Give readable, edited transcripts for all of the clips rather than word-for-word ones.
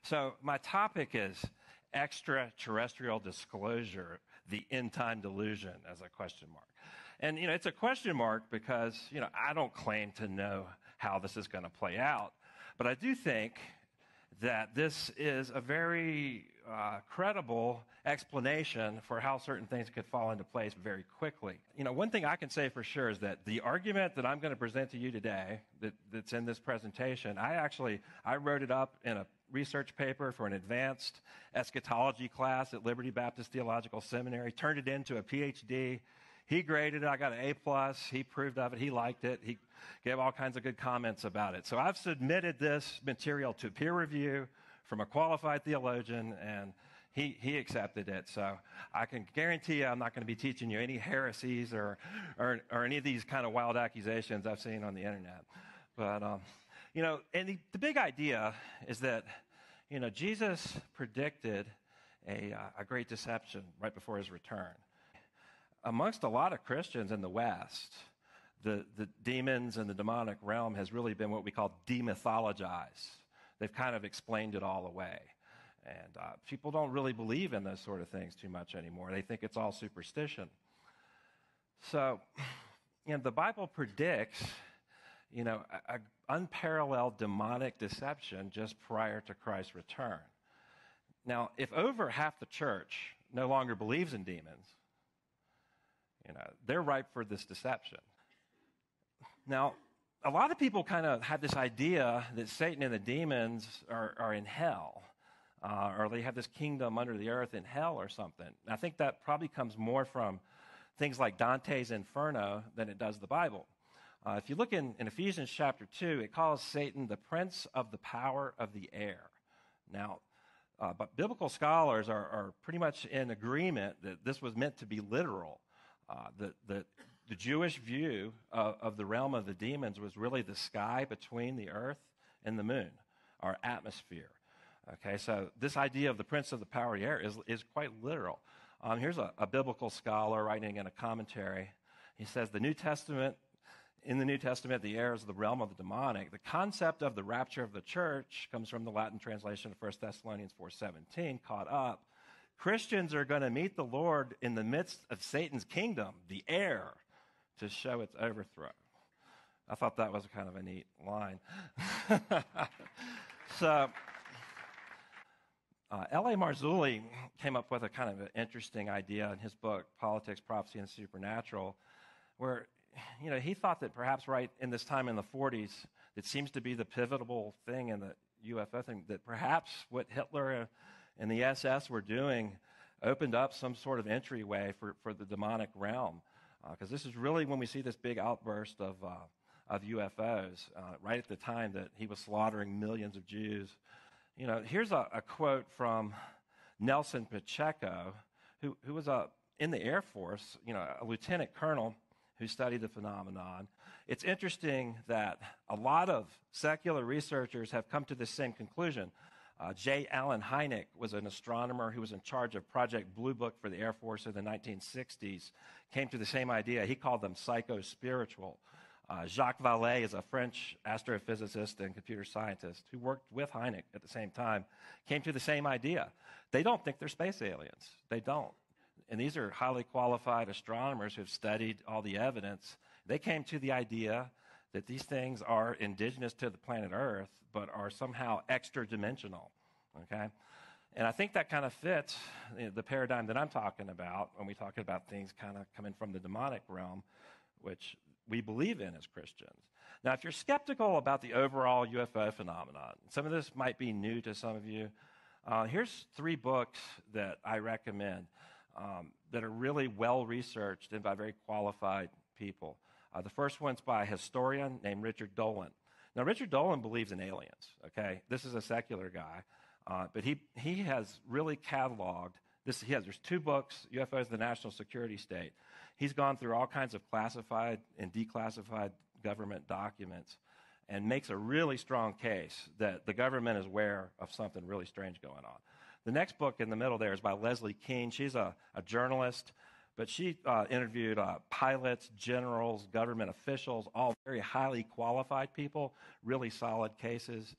So my topic is extraterrestrial disclosure, the end time delusion, as a question mark. And, it's a question mark because, I don't claim to know how this is going to play out. But I do think that this is a very credible explanation for how certain things could fall into place very quickly. One thing I can say for sure is that the argument that I'm going to present to you today, that's in this presentation, I wrote it up in a research paper for an advanced eschatology class at Liberty Baptist Theological Seminary, turned it into a PhD. He graded it. I got an A+. He approved of it. He liked it. He gave all kinds of good comments about it. So I've submitted this material to peer review from a qualified theologian, and he accepted it. So I can guarantee you I'm not going to be teaching you any heresies or any of these kind of wild accusations I've seen on the internet. But, and the big idea is that, Jesus predicted a great deception right before his return. Amongst a lot of Christians in the West, the demons and the demonic realm has really been what we call demythologized. They've kind of explained it all away. And people don't really believe in those sort of things too much anymore. They think it's all superstition. So, the Bible predicts, an unparalleled demonic deception just prior to Christ's return. Now, if over half the church no longer believes in demons, they're ripe for this deception. Now, a lot of people kind of have this idea that Satan and the demons are in hell, or they have this kingdom under the earth in hell or something. And I think that probably comes more from things like Dante's Inferno than it does the Bible. If you look in Ephesians chapter 2, it calls Satan the prince of the power of the air. Now, but biblical scholars are pretty much in agreement that this was meant to be literal. The Jewish view of the realm of the demons was really the sky between the earth and the moon, our atmosphere. Okay, so this idea of the prince of the power of the air is quite literal. Here's a biblical scholar writing in a commentary. He says, in the New Testament, the air is the realm of the demonic. The concept of the rapture of the church comes from the Latin translation of 1 Thessalonians 4:17, caught up. Christians are going to meet the Lord in the midst of Satan's kingdom, the air, to show its overthrow. I thought that was kind of a neat line. So, L.A. Marzulli came up with a kind of an interesting idea in his book, Politics, Prophecy, and Supernatural, where he thought that perhaps right in this time in the 40s, that seems to be the pivotal thing in the UFO thing, that perhaps what Hitler and the SS were doing opened up some sort of entryway for the demonic realm. Because this is really when we see this big outburst of UFOs, right at the time that he was slaughtering millions of Jews. Here's a quote from Nelson Pacheco, who was in the Air Force, a lieutenant colonel who studied the phenomenon. It's interesting that a lot of secular researchers have come to the same conclusion. J. Allen Hynek was an astronomer who was in charge of Project Blue Book for the Air Force in the 1960s, came to the same idea. He called them psycho-spiritual. Jacques Vallée is a French astrophysicist and computer scientist who worked with Hynek at the same time, came to the same idea. They don't think they're space aliens. They don't. And these are highly qualified astronomers who have studied all the evidence. They came to the idea that these things are indigenous to the planet Earth, but are somehow extra-dimensional, okay? And I think that kind of fits the paradigm that I'm talking about when we talk about things kind of coming from the demonic realm, which we believe in as Christians. Now, if you're skeptical about the overall UFO phenomenon, some of this might be new to some of you, here's 3 books that I recommend that are really well-researched and by very qualified people. The first one's by a historian named Richard Dolan. Now, Richard Dolan believes in aliens, okay? This is a secular guy, but he has really cataloged this. There's 2 books, UFOs, the National Security State. He's gone through all kinds of classified and declassified government documents and makes a really strong case that the government is aware of something really strange going on. The next book in the middle there is by Leslie Kean. She's a journalist. But she interviewed pilots, generals, government officials, all very highly qualified people, really solid cases.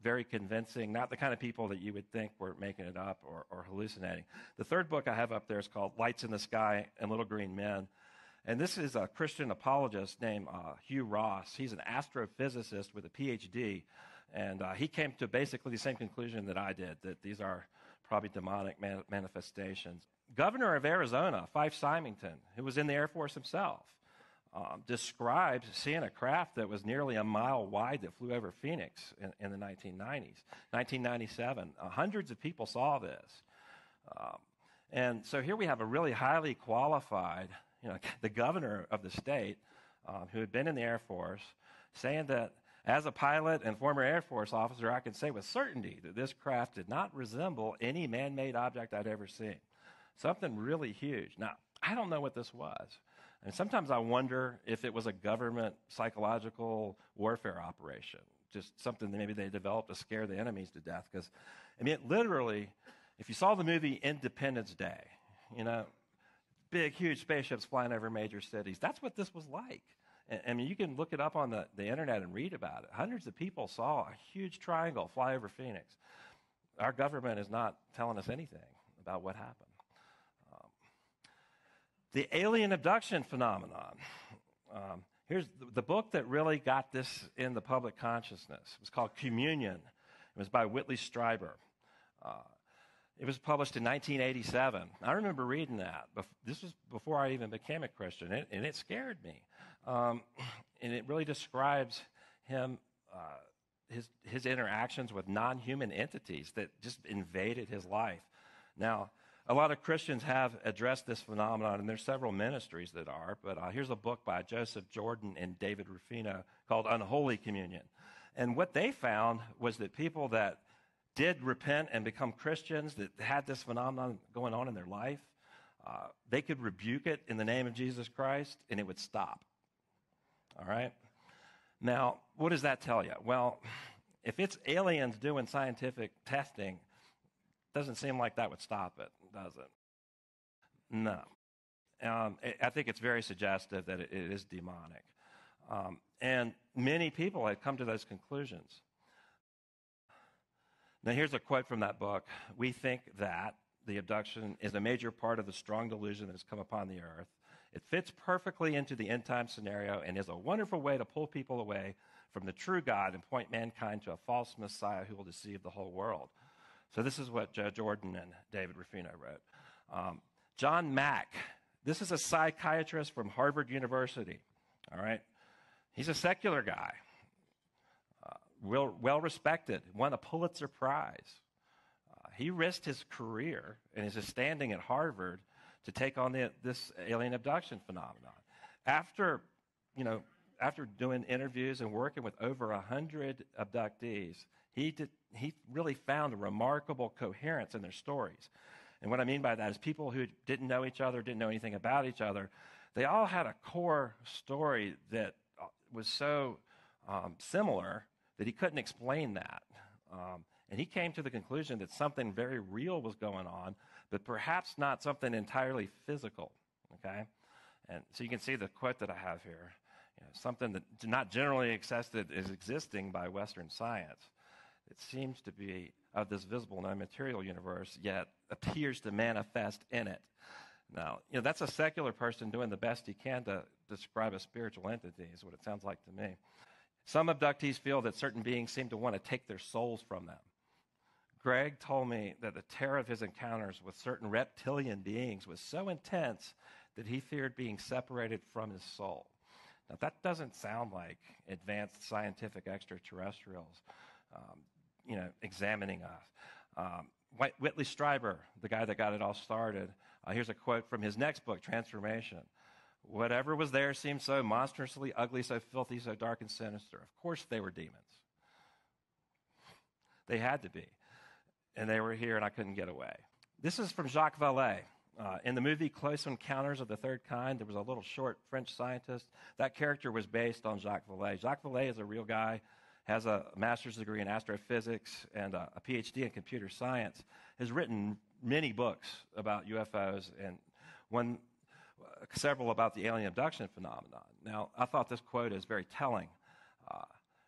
very convincing, not the kind of people that you would think were making it up or hallucinating. The third book I have up there is called Lights in the Sky and Little Green Men. And this is a Christian apologist named Hugh Ross. He's an astrophysicist with a PhD. And he came to basically the same conclusion that I did, that these are probably demonic manifestations. Governor of Arizona, Fife Symington, who was in the Air Force himself, described seeing a craft that was nearly a mile wide that flew over Phoenix in the 1990s. 1997, hundreds of people saw this. And so here we have a really highly qualified, the governor of the state, who had been in the Air Force, saying that as a pilot and former Air Force officer, I can say with certainty that this craft did not resemble any man-made object I'd ever seen. Something really huge. Now, I don't know what this was. And sometimes I wonder if it was a government psychological warfare operation, just something that maybe they developed to scare the enemies to death. Because, literally, if you saw the movie Independence Day, big, huge spaceships flying over major cities, that's what this was like. You can look it up on the internet and read about it. Hundreds of people saw a huge triangle fly over Phoenix. Our government is not telling us anything about what happened. The alien abduction phenomenon. Here's the book that really got this in the public consciousness. It was called Communion. It was by Whitley Strieber. It was published in 1987. I remember reading that. This was before I even became a Christian, and it scared me. And it really describes him, his interactions with non-human entities that just invaded his life. Now, a lot of Christians have addressed this phenomenon, and there's several ministries that are, but here's a book by Joseph Jordan and David Rufino called Unholy Communion. And what they found was that people that did repent and become Christians, that had this phenomenon going on in their life, they could rebuke it in the name of Jesus Christ, and it would stop. All right? Now, what does that tell you? Well, if it's aliens doing scientific testing, doesn't seem like that would stop it, does it? No. I think it's very suggestive that it is demonic. And many people have come to those conclusions. Now, here's a quote from that book. We think that the abduction is a major part of the strong delusion that has come upon the earth. It fits perfectly into the end-time scenario and is a wonderful way to pull people away from the true God and point mankind to a false Messiah who will deceive the whole world. So this is what Joe Jordan and David Rufino wrote. John Mack, this is a psychiatrist from Harvard University, all right? He's a secular guy, well-respected, won a Pulitzer Prize. He risked his career and his standing at Harvard to take on this alien abduction phenomenon. After doing interviews and working with over 100 abductees, he really found a remarkable coherence in their stories. And what I mean by that is people who didn't know each other, didn't know anything about each other, they all had a core story that was so similar that he couldn't explain that. And he came to the conclusion that something very real was going on, but perhaps not something entirely physical, okay? And so you can see the quote that I have here, something that not generally accepted as existing by Western science. It seems to be of this visible non-material universe, yet appears to manifest in it. Now, that's a secular person doing the best he can to describe a spiritual entity, is what it sounds like to me. Some abductees feel that certain beings seem to want to take their souls from them. Greg told me that the terror of his encounters with certain reptilian beings was so intense that he feared being separated from his soul. Now, that doesn't sound like advanced scientific extraterrestrials, examining us. Whitley Strieber, the guy that got it all started, here's a quote from his next book, Transformation. Whatever was there seemed so monstrously ugly, so filthy, so dark and sinister. Of course they were demons. They had to be. And they were here, and I couldn't get away. This is from Jacques Vallée. In the movie Close Encounters of the Third Kind, there was a little short French scientist. That character was based on Jacques Vallée. Jacques Vallée is a real guy, has a master's degree in astrophysics and a PhD in computer science, has written many books about UFOs and several about the alien abduction phenomenon. Now, I thought this quote is very telling.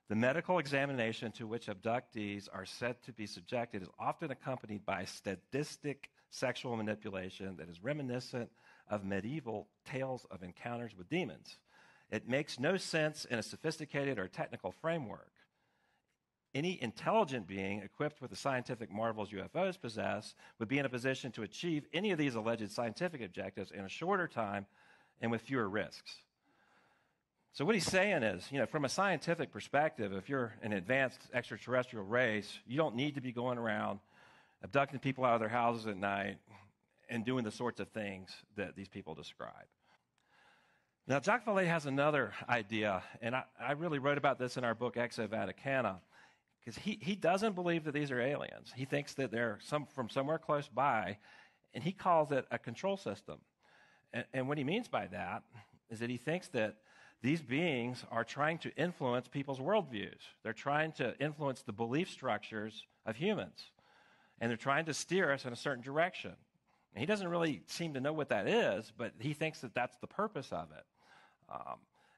The medical examination to which abductees are said to be subjected is often accompanied by sadistic sexual manipulation that is reminiscent of medieval tales of encounters with demons. It makes no sense in a sophisticated or technical framework. Any intelligent being equipped with the scientific marvels UFOs possess would be in a position to achieve any of these alleged scientific objectives in a shorter time and with fewer risks. So what he's saying is, from a scientific perspective, if you're an advanced extraterrestrial race, you don't need to be going around abducting people out of their houses at night and doing the sorts of things that these people describe. Now, Jacques Vallée has another idea, and I really wrote about this in our book, Exo Vaticana, because he doesn't believe that these are aliens. He thinks that they're from somewhere close by, and he calls it a control system. And what he means by that is that he thinks that these beings are trying to influence people's worldviews. They're trying to influence the belief structures of humans, and they're trying to steer us in a certain direction. And he doesn't really seem to know what that is, but he thinks that that's the purpose of it.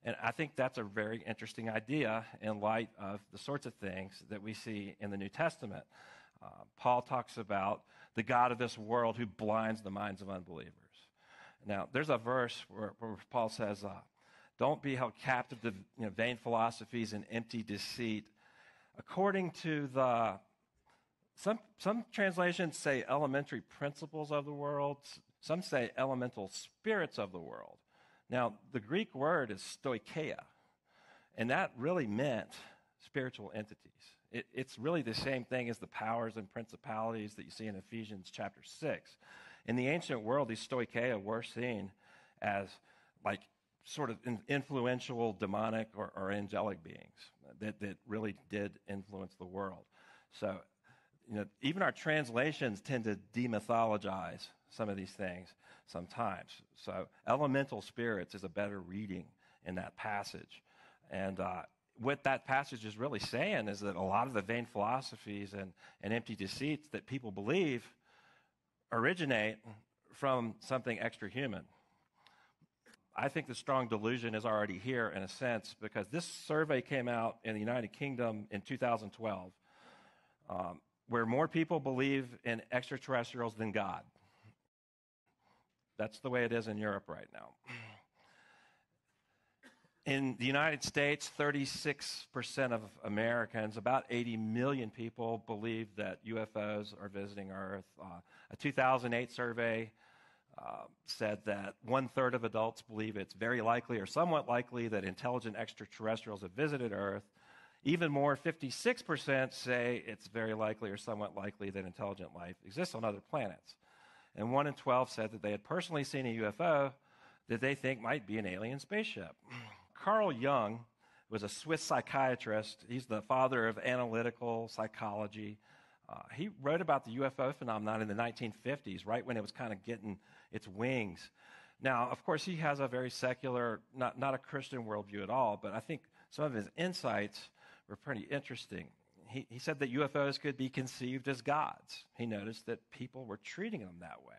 And I think that's a very interesting idea in light of the sorts of things that we see in the New Testament. Paul talks about the God of this world who blinds the minds of unbelievers. Now, there's a verse where Paul says, don't be held captive to vain philosophies and empty deceit. According to some translations say elementary principles of the world. Some say elemental spirits of the world. Now, the Greek word is stoicheia, and that really meant spiritual entities. It's really the same thing as the powers and principalities that you see in Ephesians chapter 6. In the ancient world, these stoicheia were seen as like sort of influential demonic or angelic beings that really did influence the world. So, even our translations tend to demythologize some of these things sometimes. So elemental spirits is a better reading in that passage. And what that passage is really saying is that a lot of the vain philosophies and empty deceits that people believe originate from something extra-human. I think the strong delusion is already here in a sense because this survey came out in the United Kingdom in 2012 where more people believe in extraterrestrials than God. That's the way it is in Europe right now. In the United States, 36% of Americans, about 80 million people, believe that UFOs are visiting Earth. A 2008 survey said that 1/3 of adults believe it's very likely or somewhat likely that intelligent extraterrestrials have visited Earth. Even more, 56% say it's very likely or somewhat likely that intelligent life exists on other planets. And 1 in 12 said that they had personally seen a UFO that they think might be an alien spaceship. Carl Jung was a Swiss psychiatrist. He's the father of analytical psychology. He wrote about the UFO phenomenon in the 1950s, right when it was kind of getting its wings. Now, of course, he has a very secular, not a Christian worldview at all, but I think some of his insights were pretty interesting. He said that UFOs could be conceived as gods. He noticed that people were treating them that way.